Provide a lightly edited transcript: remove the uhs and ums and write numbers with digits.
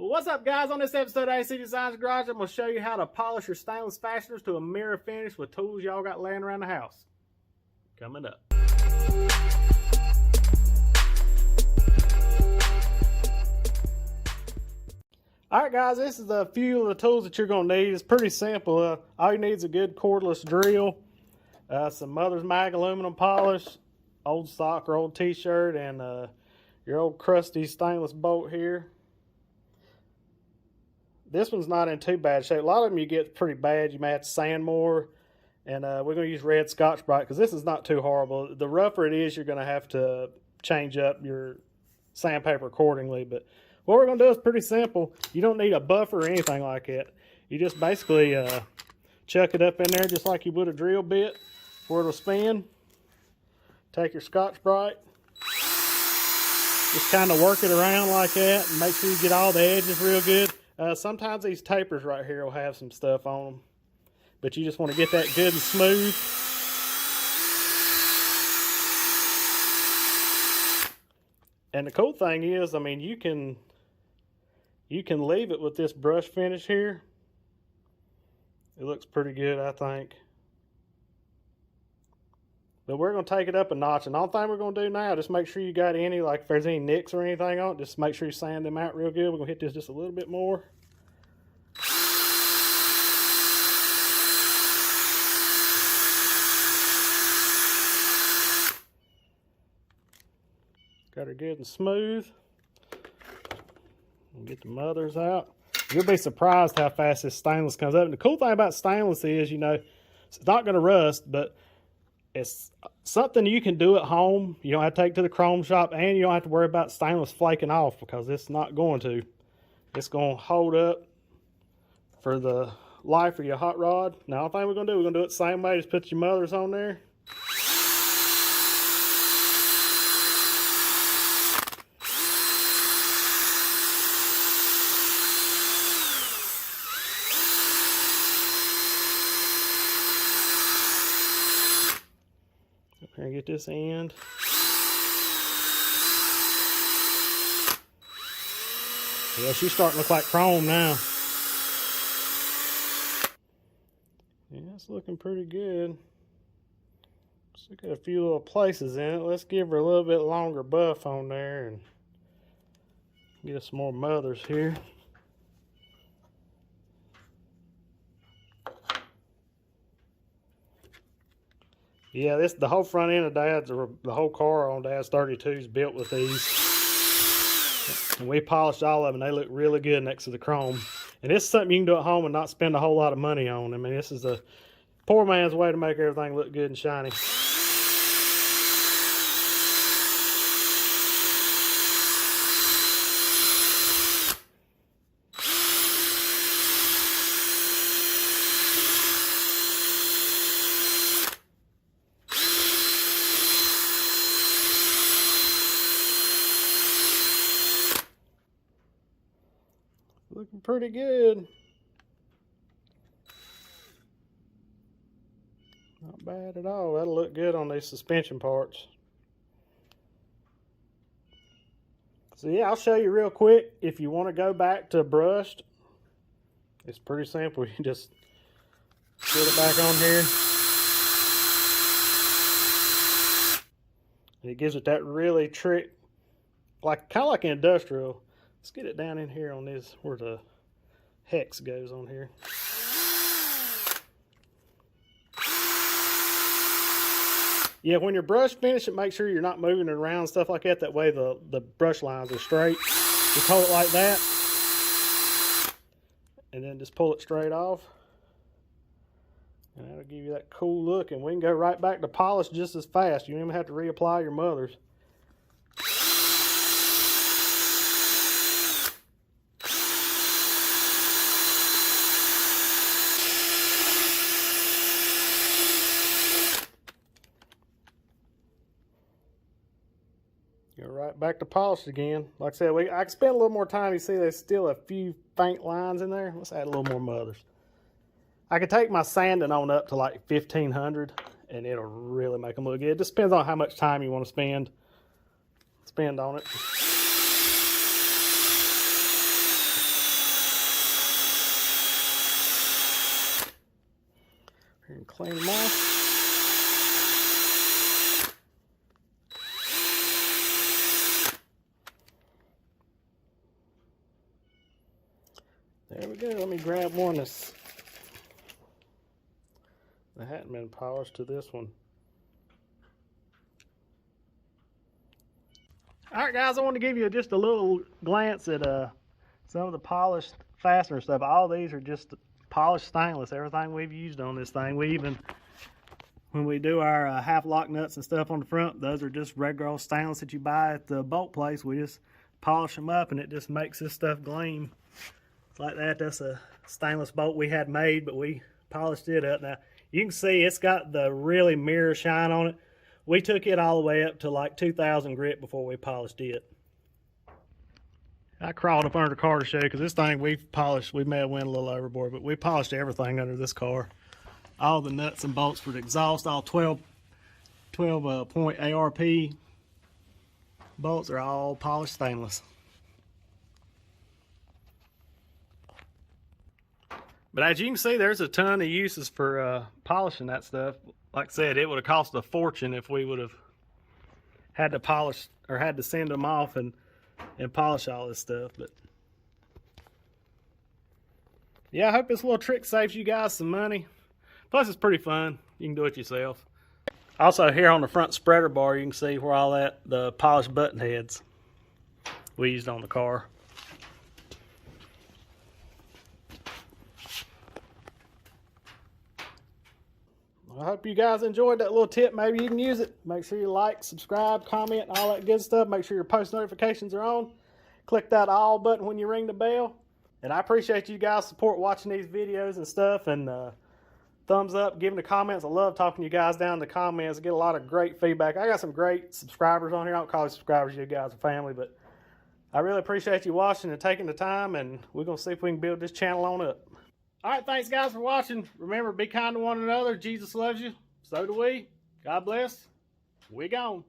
Well, what's up, guys? On this episode of AC Designs Garage, I'm going to show you how to polish your stainless fasteners to a mirror finish with tools y'all got laying around the house. Coming up. Alright guys, this is a few of the tools that you're going to need. It's pretty simple. All you need is a good cordless drill, some Mother's Mag aluminum polish, old sock or old t-shirt, and your old crusty stainless bolt here. This one's not in too bad shape. A lot of them you get pretty bad. You may have to sand more. And we're going to use red Scotch-Brite because this is not too horrible. The rougher it is, you're going to have to change up your sandpaper accordingly. But what we're going to do is pretty simple. You don't need a buffer or anything like that. You just basically chuck it up in there just like you would a drill bit where it'll spin. Take your Scotch-Brite. Just kind of work it around like that and make sure you get all the edges real good. Sometimes these tapers right here will have some stuff on them, but you just want to get that good and smooth. And the cool thing is, I mean, you can leave it with this brush finish here. It looks pretty good, I think. But we're going to take it up a notch. And the only thing we're going to do now, just make sure you got any, like if there's any nicks or anything on it, just make sure you sand them out real good. We're going to hit this just a little bit more. Got her good and smooth. Get the mothers out. You'll be surprised how fast this stainless comes up. And the cool thing about stainless is, you know, it's not going to rust, but it's something you can do at home. You don't have to take to the chrome shop, and you don't have to worry about stainless flaking off because it's not going to. It's going to hold up for the life of your hot rod. Now, the thing we're going to do, we're going to do it the same way. Just put your mothers on there. Here, get this end. Yeah, she's starting to look like chrome now. Yeah, it's looking pretty good. Let's look at a few little places in it. Let's give her a little bit longer buff on there and get us some more mothers here. Yeah, the whole front end of Dad's, the whole car on Dad's 32s built with these. And we polished all of them, and they look really good next to the chrome. And this is something you can do at home and not spend a whole lot of money on. I mean, this is a poor man's way to make everything look good and shiny. Looking pretty good. Not bad at all. That'll look good on these suspension parts. So yeah, I'll show you real quick. If you want to go back to brushed, it's pretty simple. You just put it back on here. And it gives it that really trick, like kind of like an industrial. Let's get it down in here on this, where the hex goes on here. Yeah, when you're brush finish it, make sure you're not moving it around, stuff like that. That way the brush lines are straight. Just hold it like that. And then just pull it straight off. And that'll give you that cool look. And we can go right back to polish just as fast. You don't even have to reapply your mothers. Go right back to polish again. Like I said, I can spend a little more time. You see there's still a few faint lines in there. Let's add a little more mothers. I could take my sanding on up to like 1500 and it'll really make them look good. It just depends on how much time you want to spend on it. Clean them off. There we go. Let me grab one that hadn't been polished to this one. Alright guys, I want to give you just a little glance at some of the polished fastener stuff. All these are just polished stainless. Everything we've used on this thing. We even, when we do our half lock nuts and stuff on the front, those are just regular old stainless that you buy at the bolt place. We just polish them up and it just makes this stuff gleam. Like that. That's a stainless bolt we had made, but we polished it up. Now you can see it's got the really mirror shine on it. We took it all the way up to like 2,000 grit before we polished it. I crawled up under the car to show you because this thing we've polished, we may have went a little overboard, but we polished everything under this car. All the nuts and bolts for the exhaust, all 12 point ARP bolts are all polished stainless. But as you can see, there's a ton of uses for polishing that stuff. Like I said, it would have cost a fortune if we would have had to polish or had to send them off and polish all this stuff. But yeah, I hope this little trick saves you guys some money. Plus, it's pretty fun. You can do it yourself. Also, here on the front spreader bar, you can see where all the polished button heads we used on the car. I hope you guys enjoyed that little tip. Maybe you can use it. Make sure you like, subscribe, comment, and all that good stuff. Make sure your post notifications are on. Click that all button when you ring the bell. And I appreciate you guys' support watching these videos and stuff. And thumbs up, giving the comments. I love talking to you guys down in the comments. I get a lot of great feedback. I got some great subscribers on here. I don't call you subscribers, you guys are family. But I really appreciate you watching and taking the time. And we're going to see if we can build this channel on up. Alright, thanks guys for watching. Remember, be kind to one another. Jesus loves you. So do we. God bless. We gone.